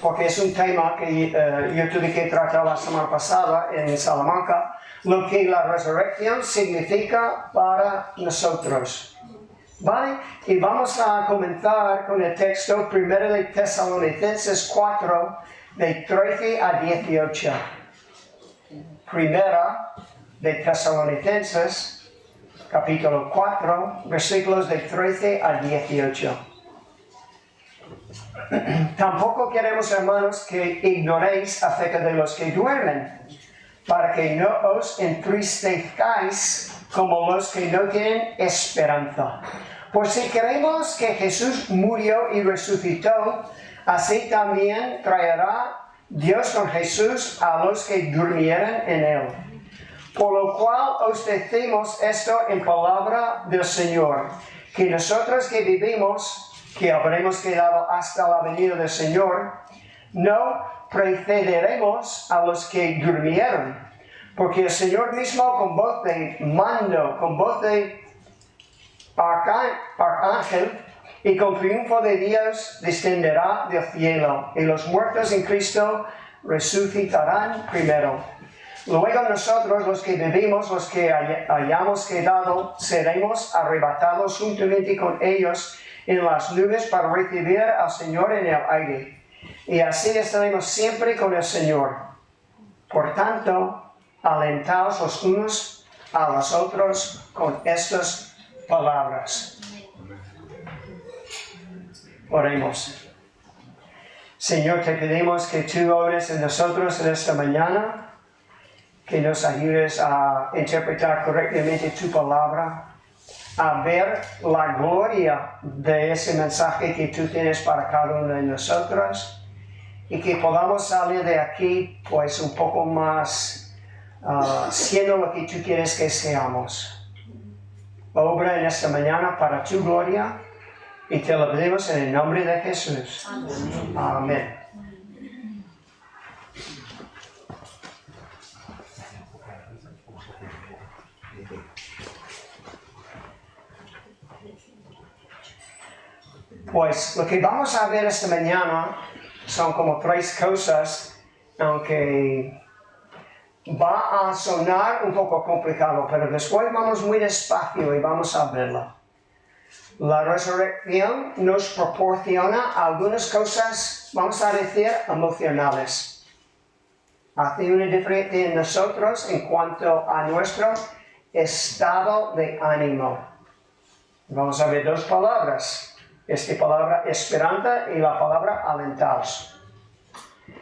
porque es un tema que yo tuve que tratar la semana pasada en Salamanca, lo que la resurrección significa para nosotros. ¿Vale? Y vamos a comenzar con el texto 1 de Tesalonicenses 4, de 13 a 18. Primera de Tesalonicenses, capítulo 4, versículos de 13 a 18. Tampoco queremos, hermanos, que ignoréis acerca de los que duermen, para que no os entristezcáis como los que no tienen esperanza. Pues si creemos que Jesús murió y resucitó, así también traerá Dios con Jesús a los que durmieren en él. Por lo cual os decimos esto en palabra del Señor, que nosotros que vivimos, que habremos quedado hasta la venida del Señor, no precederemos a los que durmieron, porque el Señor mismo con voz de mando, con voz de arcángel y con triunfo de Dios descenderá del cielo, y los muertos en Cristo resucitarán primero. Luego nosotros, los que vivimos, los que hayamos quedado, seremos arrebatados juntamente con ellos en las nubes para recibir al Señor en el aire. Y así estaremos siempre con el Señor. Por tanto, alentaos los unos a los otros con estas palabras. Oremos. Señor, te pedimos que tú obres en nosotros en esta mañana, que nos ayudes a interpretar correctamente tu palabra, a ver la gloria de ese mensaje que tú tienes para cada uno de nosotros, y que podamos salir de aquí pues un poco más siendo lo que tú quieres que seamos. Obra en esta mañana para tu gloria, y te lo pedimos en el nombre de Jesús. Amén. Pues lo que vamos a ver esta mañana son como tres cosas, aunque va a sonar un poco complicado, pero después vamos muy despacio y vamos a verlo. La resurrección nos proporciona algunas cosas, vamos a decir, emocionales. Hace una diferencia en nosotros en cuanto a nuestro estado de ánimo. Vamos a ver dos palabras. Esta palabra esperanza y la palabra alentaos.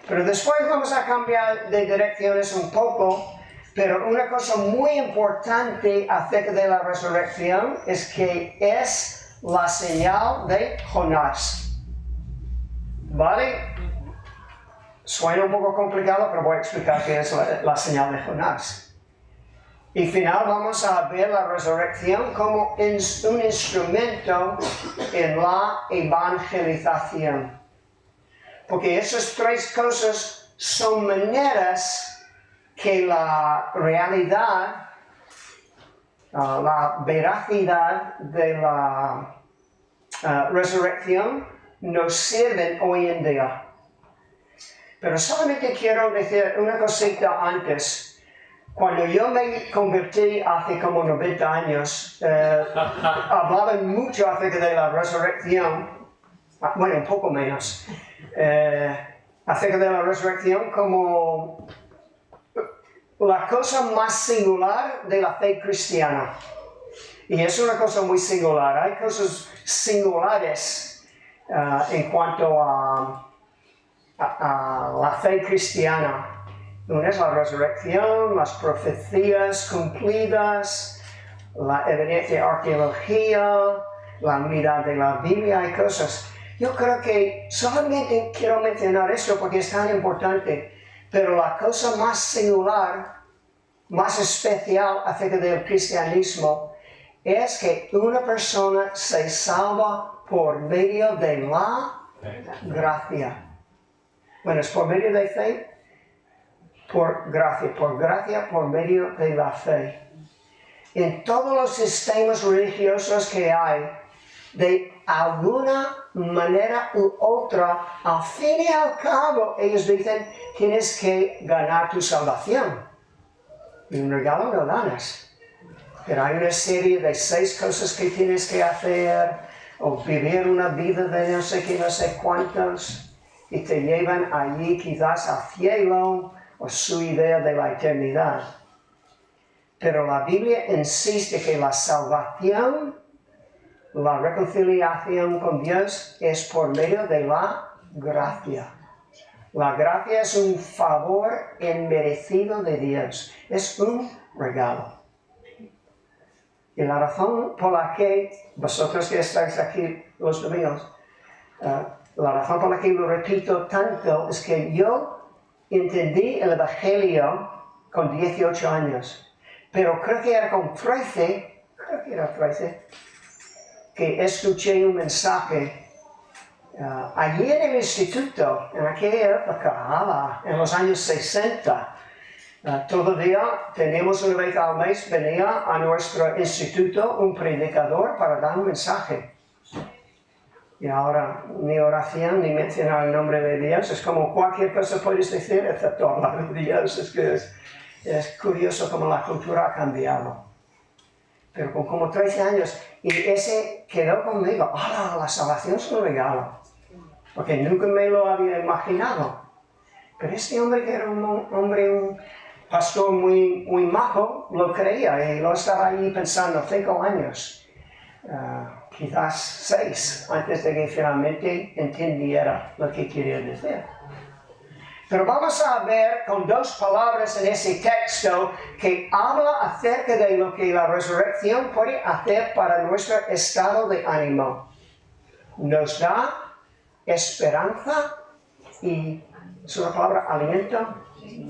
Pero después vamos a cambiar de direcciones un poco, pero una cosa muy importante acerca de la resurrección es que es la señal de Jonás. ¿Vale? Suena un poco complicado, pero voy a explicar qué es la señal de Jonás. Y al final vamos a ver la resurrección como un instrumento en la evangelización. Porque esas tres cosas son maneras que la realidad, la veracidad de la resurrección nos sirven hoy en día. Pero solamente quiero decir una cosita antes. Cuando yo me convertí hace como 90 años, hablaban mucho acerca de la resurrección, bueno, un poco menos, acerca de la resurrección como la cosa más singular de la fe cristiana. Y es una cosa muy singular. Hay cosas singulares en cuanto a la fe cristiana. Una es la resurrección, las profecías cumplidas, la evidencia de arqueología, la unidad de la Biblia, hay cosas. Yo creo que solamente quiero mencionar esto porque es tan importante, pero la cosa más singular, más especial acerca del cristianismo es que una persona se salva por medio de la gracia. Bueno, ¿es por medio de fe? Por gracia, por medio de la fe. En todos los sistemas religiosos que hay, de alguna manera u otra, al fin y al cabo, ellos dicen, tienes que ganar tu salvación. Y un regalo no ganas. Pero hay una serie de 6 cosas que tienes que hacer, o vivir una vida de no sé qué, no sé cuántos, y te llevan allí quizás al cielo, o su idea de la eternidad. Pero la Biblia insiste que la salvación, la reconciliación con Dios es por medio de la gracia. La gracia es un favor inmerecido de Dios. Es un regalo. Y la razón por la que vosotros que estáis aquí los domingos, la razón por la que lo repito tanto es que yo entendí el Evangelio con 18 años. Pero creo que era con 13, que escuché un mensaje allí en el instituto, en aquella época, en los años 60. Todavía tenemos una vez al mes, venía a nuestro instituto un predicador para dar un mensaje. Y ahora ni oración ni mencionar el nombre de Dios, es como cualquier cosa puedes decir excepto hablar de Dios. Es curioso cómo la cultura ha cambiado. Pero con como 13 años, y ese quedó conmigo. La salvación es un regalo. Porque nunca me lo había imaginado. Pero este hombre que era un pastor muy majo, lo creía. Y lo estaba ahí pensando 5 años. Quizás 6, antes de que finalmente entendiera lo que quería decir. Pero vamos a ver con 2 palabras en ese texto que habla acerca de lo que la resurrección puede hacer para nuestro estado de ánimo. Nos da esperanza y, es una palabra, aliento,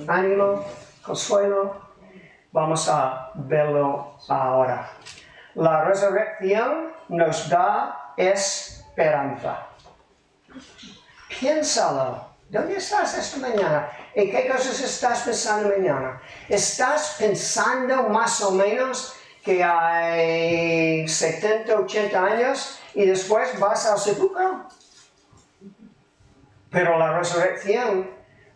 ánimo, consuelo. Vamos a verlo ahora. La resurrección nos da esperanza. Piénsalo. ¿Dónde estás esta mañana? ¿En qué cosas estás pensando mañana? ¿Estás pensando más o menos que hay 70, 80 años y después vas al sepulcro? Pero la resurrección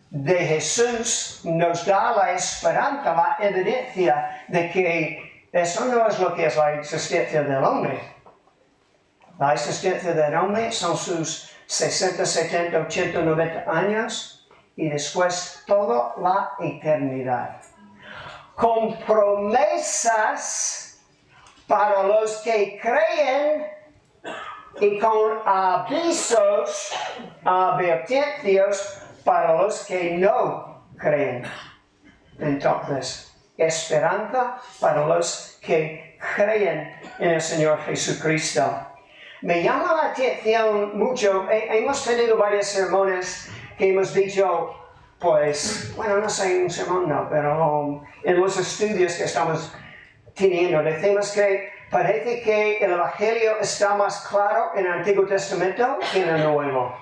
de Jesús nos da la esperanza, la evidencia de que eso no es lo que es la existencia del hombre. La existencia del hombre son sus 60, 70, 80, 90 años y después toda la eternidad. Con promesas para los que creen y con avisos, advertencias para los que no creen. Entonces, esperanza para los que creen en el Señor Jesucristo. Me llama la atención mucho, hemos tenido varios sermones que hemos dicho, pues, bueno, no sé, un sermón no, pero en los estudios que estamos teniendo, decimos que parece que el Evangelio está más claro en el Antiguo Testamento que en el Nuevo.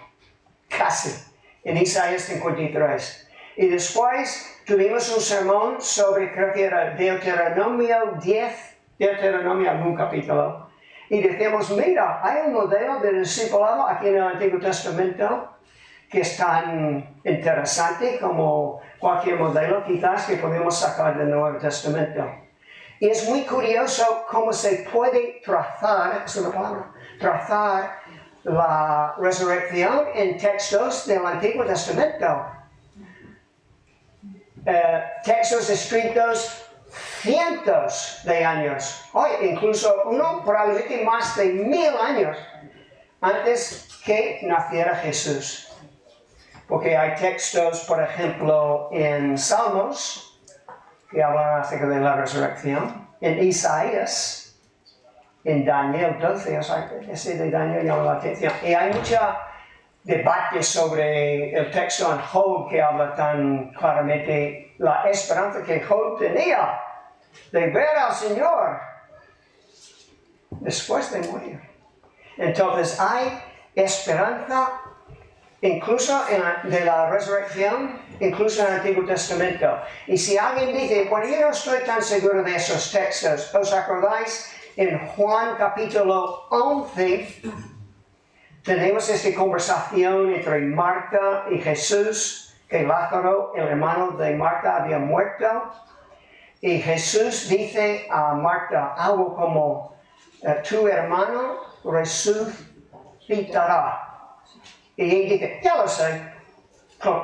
Casi, en Isaías 53. Y después tuvimos un sermón sobre, creo que era Deuteronomio 10, Deuteronomio algún capítulo. Y decimos, mira, hay un modelo de discipulado aquí en el Antiguo Testamento que es tan interesante como cualquier modelo quizás que podemos sacar del Nuevo Testamento. Y es muy curioso cómo se puede trazar, es una palabra, trazar la resurrección en textos del Antiguo Testamento. Textos escritos cientos de años, incluso uno probablemente más de 1000 años antes que naciera Jesús. Porque hay textos, por ejemplo, en Salmos, que hablan acerca de la resurrección, en Isaías, en Daniel 12, o sea, ese de Daniel llama la atención. Y hay mucho debate sobre el texto en Job que habla tan claramente la esperanza que Job tenía de ver al Señor después de morir. Entonces hay esperanza incluso de la resurrección, incluso en el Antiguo Testamento. Y si alguien dice, bueno, yo no estoy tan seguro de esos textos, ¿os acordáis en Juan capítulo 11, tenemos esta conversación entre Marta y Jesús, que Lázaro, el hermano de Marta, había muerto. Y Jesús dice a Marta algo como, tu hermano resucitará. Y ella dice, ya lo sé,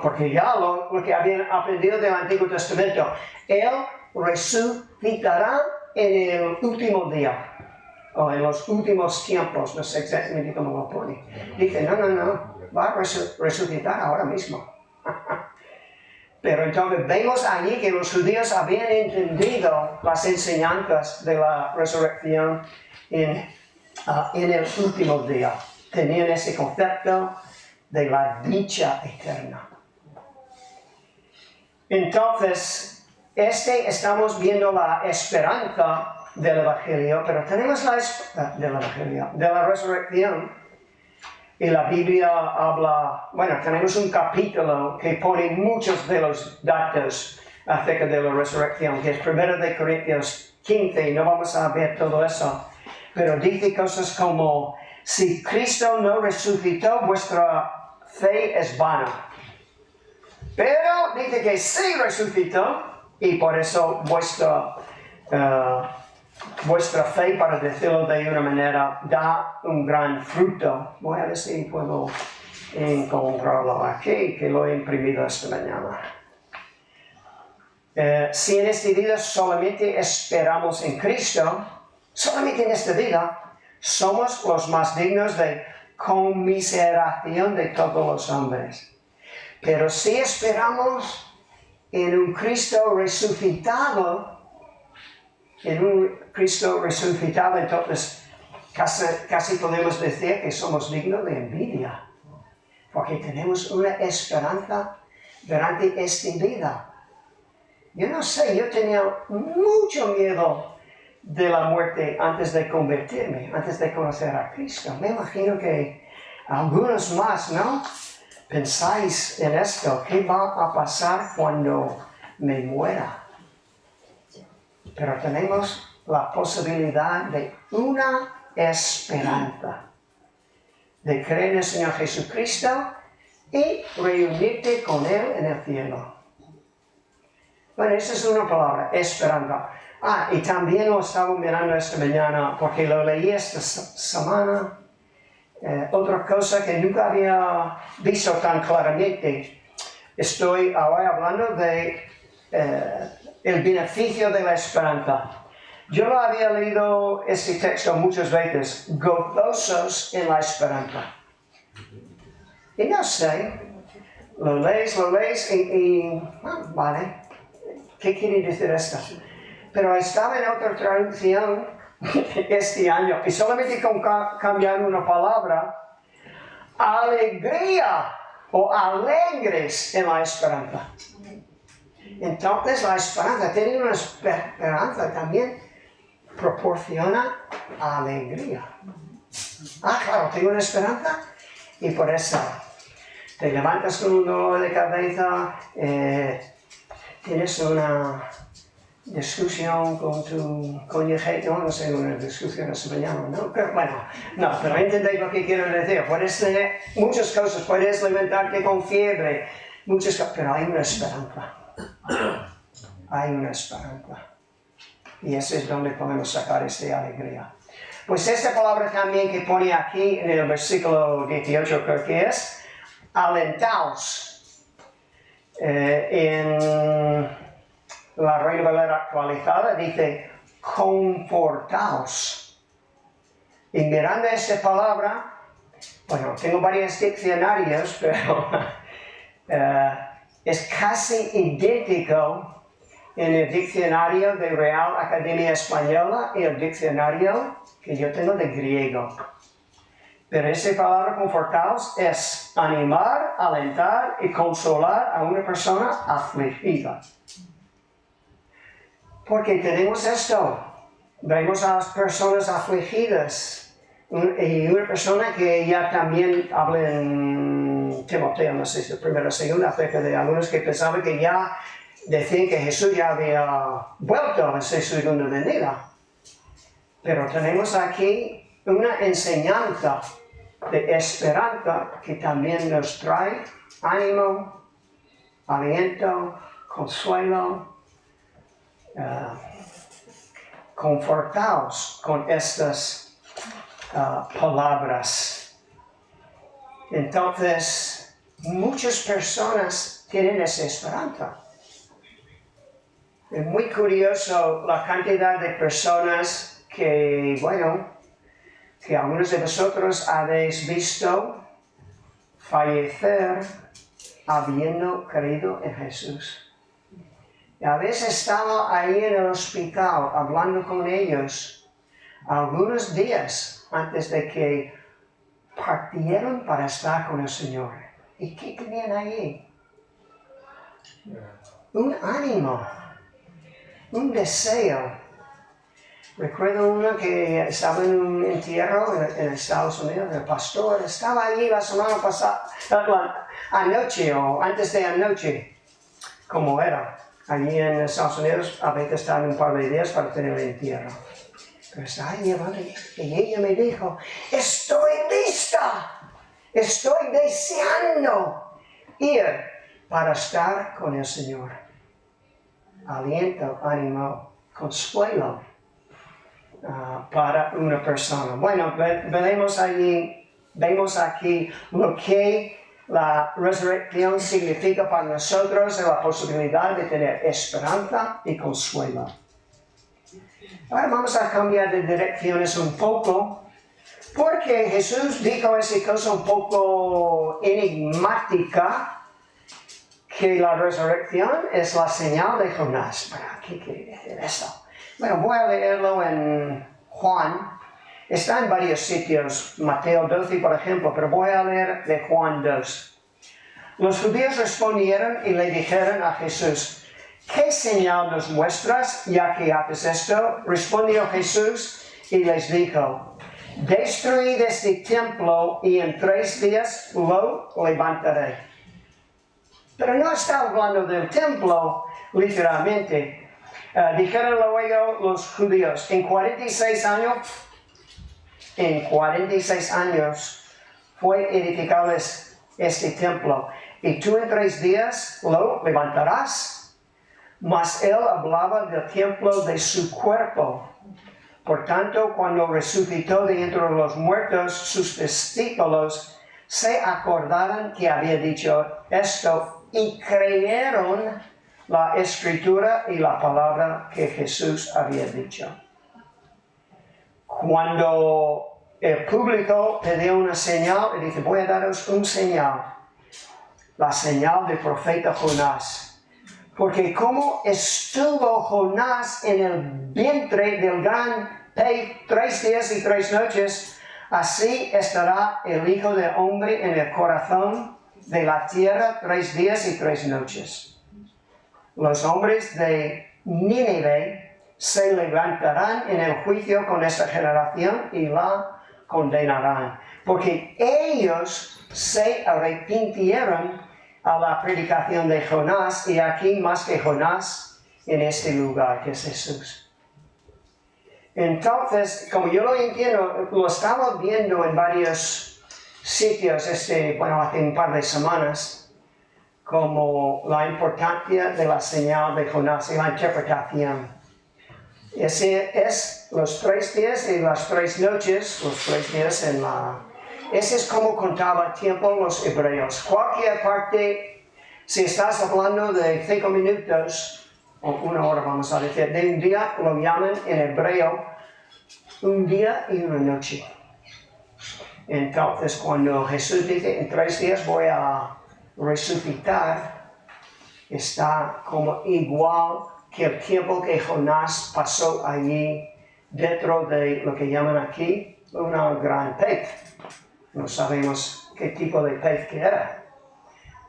porque ya lo que habían aprendido del Antiguo Testamento. Él resucitará en el último día, o en los últimos tiempos, no sé exactamente cómo lo pone. Dice, no, va a resucitar ahora mismo. Pero entonces vemos allí que los judíos habían entendido las enseñanzas de la resurrección en el último día. Tenían ese concepto de la dicha eterna. Entonces, estamos viendo la esperanza del Evangelio, pero tenemos de la resurrección. Y la Biblia habla, tenemos un capítulo que pone muchos de los datos acerca de la resurrección, que es 1 de Corintios 15, no vamos a ver todo eso, pero dice cosas como, si Cristo no resucitó, vuestra fe es vana. Pero dice que sí resucitó, y por eso vuestra fe, para decirlo de una manera, da un gran fruto. Voy a ver si puedo encontrarlo aquí, que lo he imprimido esta mañana. Si en esta vida solamente esperamos en Cristo, solamente en esta vida, somos los más dignos de conmiseración de todos los hombres. Pero si esperamos en un Cristo resucitado, entonces casi podemos decir que somos dignos de envidia, porque tenemos una esperanza durante esta vida. Yo no sé, yo tenía mucho miedo de la muerte antes de convertirme, antes de conocer a Cristo. Me imagino que algunos más, ¿no? Pensáis en esto, ¿qué va a pasar cuando me muera? Pero tenemos la posibilidad de una esperanza, de creer en el Señor Jesucristo y reunirte con Él en el cielo. Bueno, esa es una palabra, esperanza. Y también lo estaba mirando esta mañana, porque lo leí esta semana. Otra cosa que nunca había visto tan claramente. Estoy ahora hablando de el beneficio de la esperanza. Yo lo había leído este texto muchas veces, gozosos en la esperanza. Y no sé, lo lees y vale, ¿qué quiere decir esto? Pero estaba en otra traducción este año y solamente con cambiar una palabra, alegría o alegres en la esperanza. Entonces la esperanza, tener una esperanza también proporciona alegría. Claro, tengo una esperanza y por eso te levantas con un dolor de cabeza, tienes una discusión con tu cónyuge, no sé, una discusión se me llama, ¿no? Pero pero entendéis lo que quiero decir. Puedes tener muchas cosas, puedes levantarte con fiebre, muchas cosas, pero hay una esperanza. Hay una esperanza. Y ese es donde podemos sacar esta alegría. Pues esta palabra también que pone aquí en el versículo 18 creo que es, alentaos. En la Reina Valera actualizada dice, confortaos. Y mirando esta palabra, tengo varios diccionarios, pero es casi idéntico en el diccionario de Real Academia Española y el diccionario que yo tengo de griego. Pero esa palabra confortaos es animar, alentar y consolar a una persona afligida. Porque tenemos esto, vemos a las personas afligidas y una persona que ya también habla en Timoteo, no sé si es primera o segunda, acerca de algunos que pensaban que ya decían que Jesús ya había vuelto en su segunda venida. Pero tenemos aquí una enseñanza de esperanza que también nos trae ánimo, aliento, consuelo. Confortaos con estas palabras. Entonces, muchas personas tienen esa esperanza. Es muy curioso la cantidad de personas que algunos de vosotros habéis visto fallecer habiendo creído en Jesús. Habéis estado ahí en el hospital hablando con ellos algunos días antes de que partieron para estar con el Señor. ¿Y qué tenían allí? Un ánimo, un deseo. Recuerdo uno que estaba en un entierro en Estados Unidos, el pastor estaba allí la semana pasada, anoche o antes de anoche, como era. Allí en Estados Unidos a veces están un par de días para tener el entierro. Pero estaba ahí y ella me dijo, estoy lista, estoy deseando ir para estar con el Señor. Aliento, ánimo, consuelo para una persona. Bueno, vemos aquí lo que la resurrección significa para nosotros, la posibilidad de tener esperanza y consuelo. Ahora vamos a cambiar de direcciones un poco, porque Jesús dijo esa cosa un poco enigmática, que la resurrección es la señal de Jonás. ¿Pero qué quiere decir eso? Bueno, voy a leerlo en Juan. Está en varios sitios, Mateo 12 por ejemplo, pero voy a leer de Juan 2. Los judíos respondieron y le dijeron a Jesús, ¿qué señal nos muestras ya que haces esto? Respondió Jesús y les dijo, destruid este templo y en 3 días lo levantaré. Pero no está hablando del templo literalmente. Dijeron luego los judíos, en 46 años fue edificado este templo, y tú en 3 días lo levantarás. Mas él hablaba del templo de su cuerpo. Por tanto, cuando resucitó de entre los muertos, sus discípulos se acordaron que había dicho esto y creyeron la escritura y la palabra que Jesús había dicho. Cuando el público pidió una señal, y dice, voy a daros una señal, la señal del profeta Jonás. Porque como estuvo Jonás en el vientre del gran pez 3 días y 3 noches, así estará el Hijo del Hombre en el corazón de la tierra 3 días y 3 noches. Los hombres de Nínive se levantarán en el juicio con esta generación y la condenarán, porque ellos se arrepintieron a la predicación de Jonás, y aquí más que Jonás en este lugar que es Jesús. Entonces, como yo lo entiendo, lo estaba viendo en varios sitios hace un par de semanas, como la importancia de la señal de Jonás y la interpretación. Ese es los 3 días y las 3 noches, los 3 días ese es como contaba el tiempo los hebreos. Cualquier parte, si estás hablando de 5 minutos, o 1 hora vamos a decir, de un día, lo llaman en hebreo un día y una noche. Entonces, cuando Jesús dice, en 3 días voy a resucitar, está como igual que el tiempo que Jonás pasó allí dentro de lo que llaman aquí una gran pez. No sabemos qué tipo de pez que era,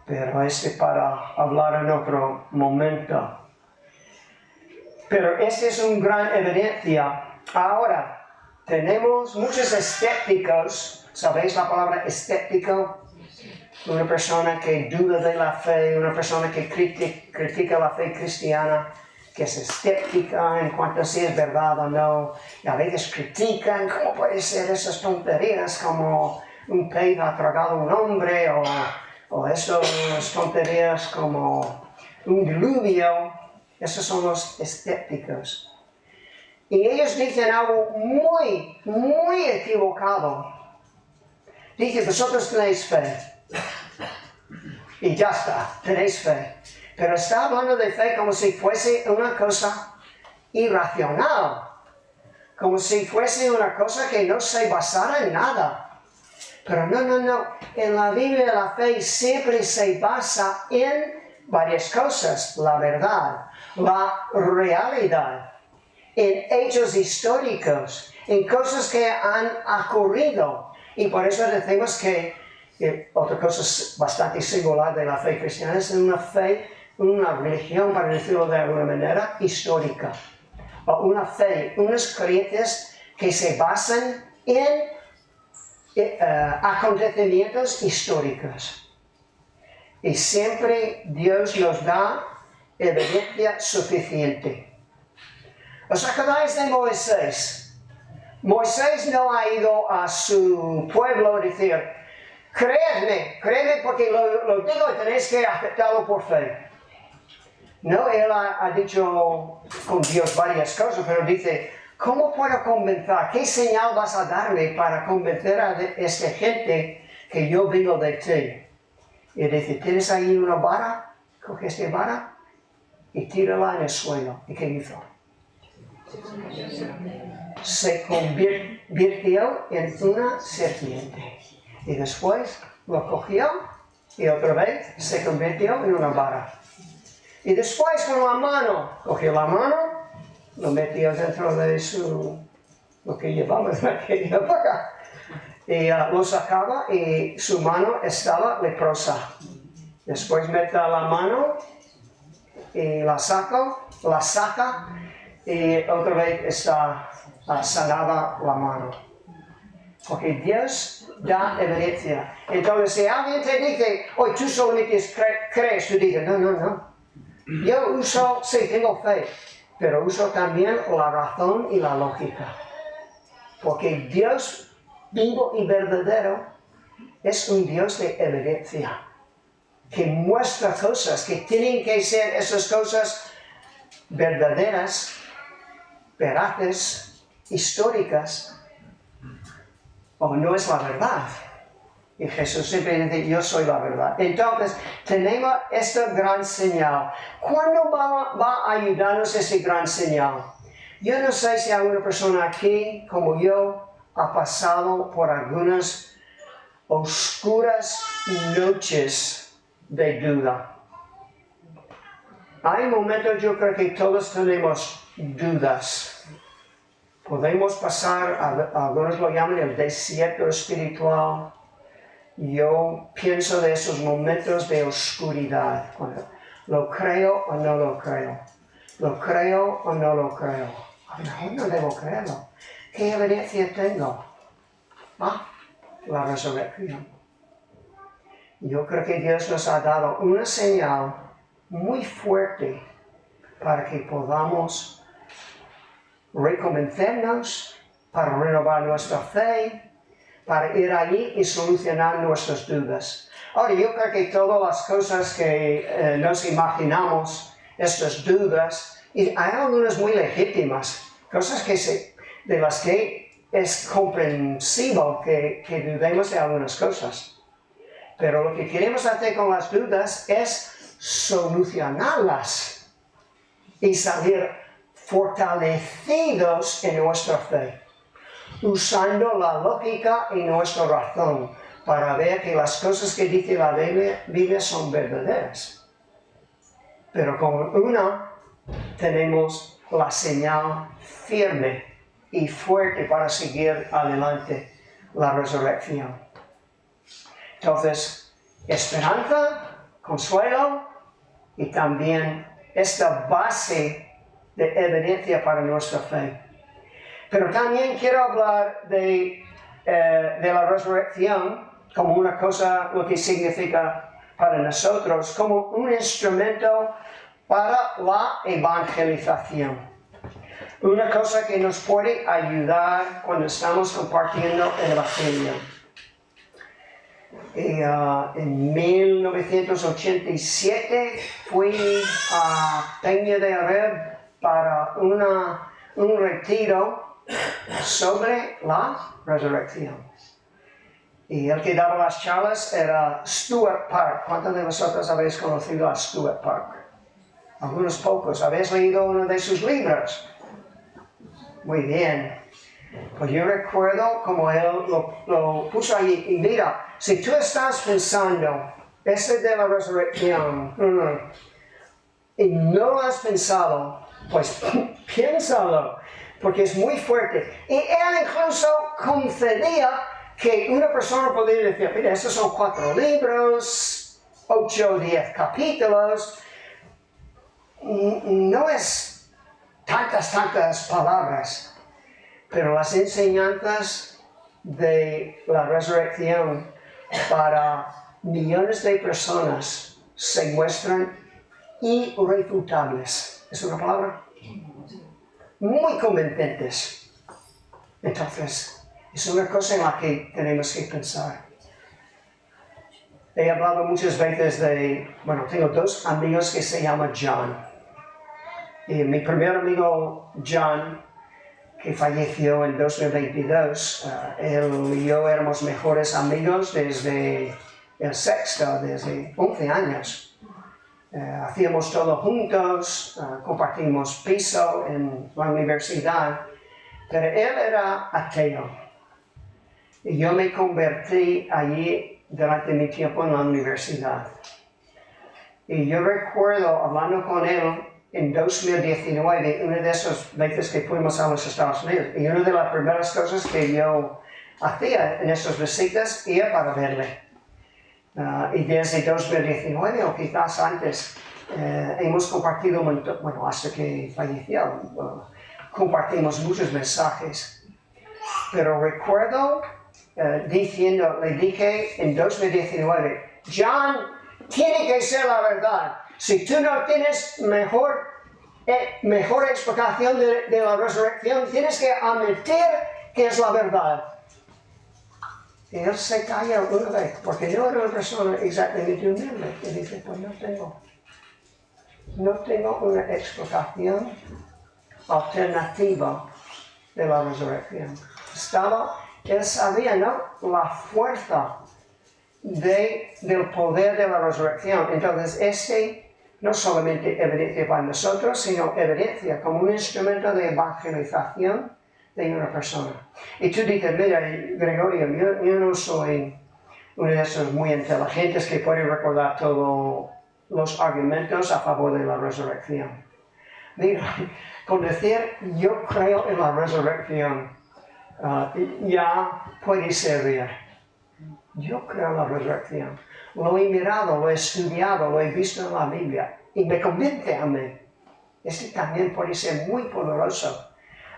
pero para hablar en otro momento. Pero esta es una gran evidencia. Ahora, tenemos muchos escépticos. ¿Sabéis la palabra escéptico? Una persona que duda de la fe, una persona que critica la fe cristiana. que es escéptica en cuanto a si es verdad o no, y a veces critican cómo puede ser esas tonterías como un pez ha tragado a un hombre, o esas tonterías como un diluvio. Esos son los escépticos. Y ellos dicen algo muy, muy equivocado. Dicen, vosotros tenéis fe. Y ya está, tenéis fe. Pero está hablando de fe como si fuese una cosa irracional. Como si fuese una cosa que no se basara en nada. Pero no. En la Biblia la fe siempre se basa en varias cosas. La verdad, la realidad, en hechos históricos, en cosas que han ocurrido. Y por eso decimos que otra cosa bastante singular de la fe cristiana es una fe, una religión, para decirlo de alguna manera, histórica. O una fe, unas creencias que se basan en acontecimientos históricos. Y siempre Dios nos da evidencia suficiente. ¿Os acordáis de Moisés? Moisés no ha ido a su pueblo a decir, creedme porque lo digo y tenéis que aceptarlo por fe. No, él ha dicho con Dios varias cosas, pero dice, ¿cómo puedo convencer? ¿Qué señal vas a darme para convencer a esta gente que yo vengo de ti? Y dice, ¿tienes ahí una vara? Coge esta vara y tírala en el suelo. ¿Y qué hizo? Se convirtió en una serpiente. Y después lo cogió y otra vez se convirtió en una vara. Y después con la mano, cogió la mano, lo metió dentro de lo que llevamos en aquella época. Y lo sacaba y su mano estaba leprosa. Después mete la mano y la saca y otra vez está sanada la mano. Porque Dios da evidencia. Entonces, si alguien te dice, hoy tú solamente crees, tú dices, no. Yo uso, sí, tengo fe, pero uso también la razón y la lógica. Porque Dios vivo y verdadero es un Dios de evidencia. Que muestra cosas, que tienen que ser esas cosas verdaderas, veraces, históricas, o no es la verdad. Y Jesús siempre dice, yo soy la verdad. Entonces, tenemos esta gran señal. ¿Cuándo va a ayudarnos esta gran señal? Yo no sé si alguna persona aquí, como yo, ha pasado por algunas oscuras noches de duda. Hay momentos, yo creo que todos tenemos dudas. Podemos pasar, algunos lo llaman el desierto espiritual. Yo pienso de esos momentos de oscuridad, cuando lo creo o no lo creo, lo creo o no lo creo. A lo mejor no debo creerlo. ¿Qué evidencia tengo? La resurrección. Yo creo que Dios nos ha dado una señal muy fuerte para que podamos reconvencernos, para renovar nuestra fe, para ir allí y solucionar nuestras dudas. Ahora, yo creo que todas las cosas que nos imaginamos, estas dudas, y hay algunas muy legítimas, cosas de las que es comprensible que dudemos de algunas cosas. Pero lo que queremos hacer con las dudas es solucionarlas y salir fortalecidos en nuestra fe, usando la lógica y nuestra razón para ver que las cosas que dice la Biblia son verdaderas. Pero con una tenemos la señal firme y fuerte para seguir adelante, la resurrección. Entonces, esperanza, consuelo y también esta base de evidencia para nuestra fe. Pero también quiero hablar de la resurrección como una cosa, lo que significa para nosotros, como un instrumento para la evangelización. Una cosa que nos puede ayudar cuando estamos compartiendo el Evangelio. En 1987 fui a Peña de Areb para un retiro sobre la resurrección. Y el que daba las charlas era Stuart Park. ¿Cuántos de vosotros habéis conocido a Stuart Park? Algunos pocos. ¿Habéis leído uno de sus libros? Muy bien. Pues yo recuerdo como él lo puso allí. Y mira, si tú estás pensando, de la resurrección, y no lo has pensado, pues piénsalo, porque es muy fuerte. Y él incluso concedía que una persona podría decir, mira, estos son 4 libros, 8 o 10 capítulos, no es tantas palabras, pero las enseñanzas de la resurrección para millones de personas se muestran irrefutables. ¿Es una palabra? Muy convincentes. Entonces, es una cosa en la que tenemos que pensar. He hablado muchas veces tengo 2 amigos que se llaman John. Y mi primer amigo John, que falleció en 2022, él y yo éramos mejores amigos desde el sexto, desde 11 años. Hacíamos todo juntos, compartimos piso en la universidad, pero él era ateo. Y yo me convertí allí durante mi tiempo en la universidad. Y yo recuerdo hablando con él en 2019, una de esas veces que fuimos a los Estados Unidos. Y una de las primeras cosas que yo hacía en esas visitas era para verle. Y desde 2019 o quizás antes hemos compartido un montón, hasta que falleció, compartimos muchos mensajes. Pero recuerdo le dije en 2019, John, tiene que ser la verdad. Si tú no tienes mejor explicación de la resurrección, tienes que admitir que es la verdad. Y él se calla una vez, porque no era una persona exactamente humilde. Y dice, pues no tengo una explicación alternativa de la resurrección. Él sabía, ¿no?, la fuerza del poder de la resurrección. Entonces, no solamente evidencia para nosotros, sino evidencia como un instrumento de evangelización de una persona. Y tú dices, mira, Gregorio, yo no soy uno de esos muy inteligentes que puede recordar todos los argumentos a favor de la resurrección. Mira, con decir, yo creo en la resurrección, ya puede servir. Yo creo en la resurrección. Lo he mirado, lo he estudiado, lo he visto en la Biblia y me convence a mí. También puede ser muy poderoso.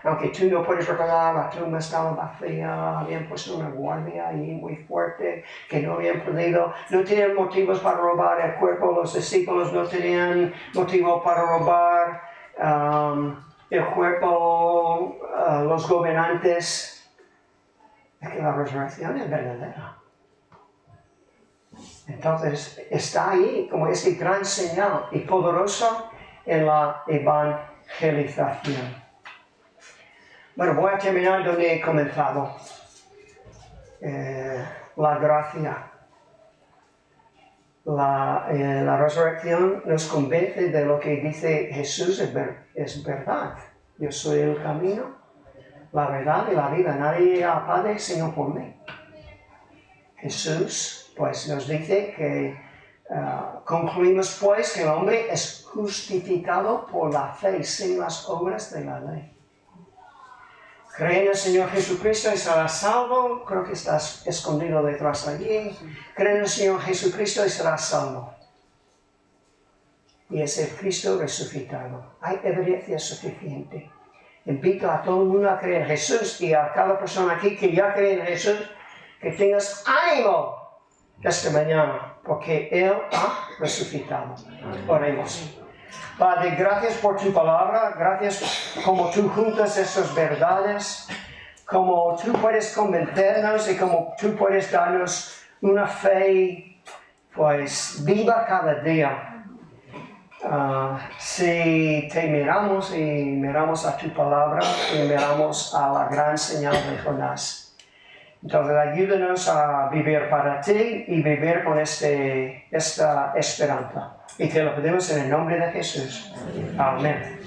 Aunque tú no puedes recordar, la tumba estaba vacía, habían puesto una guardia ahí muy fuerte, que no habían podido, no tenían motivos para robar el cuerpo, los discípulos no tenían motivo para robar el cuerpo, los gobernantes. Es que la resurrección es verdadera. Entonces, está ahí como este gran señal y poderoso en la evangelización. Bueno, voy a terminar donde he comenzado. La gracia. La resurrección nos convence de lo que dice Jesús es verdad. Yo soy el camino, la verdad y la vida. Nadie llega al Padre sino por mí. Jesús pues nos dice que concluimos pues que el hombre es justificado por la fe sin las obras de la ley. Cree en el Señor Jesucristo y serás salvo. Creo que estás escondido detrás de allí. Cree en el Señor Jesucristo y serás salvo. Y es el Cristo resucitado. Hay evidencia suficiente. Invito a todo el mundo a creer en Jesús y a cada persona aquí que ya cree en Jesús, que tengas ánimo esta mañana, porque Él ha resucitado. Oremos. Padre, gracias por tu palabra, gracias como tú juntas estas verdades, como tú puedes convencernos y como tú puedes darnos una fe, pues, viva cada día. Si te miramos y miramos a tu palabra y miramos a la gran señal de Jonás. Entonces ayúdanos a vivir para ti y vivir con esta esperanza. Y te lo pedimos en el nombre de Jesús. Amén.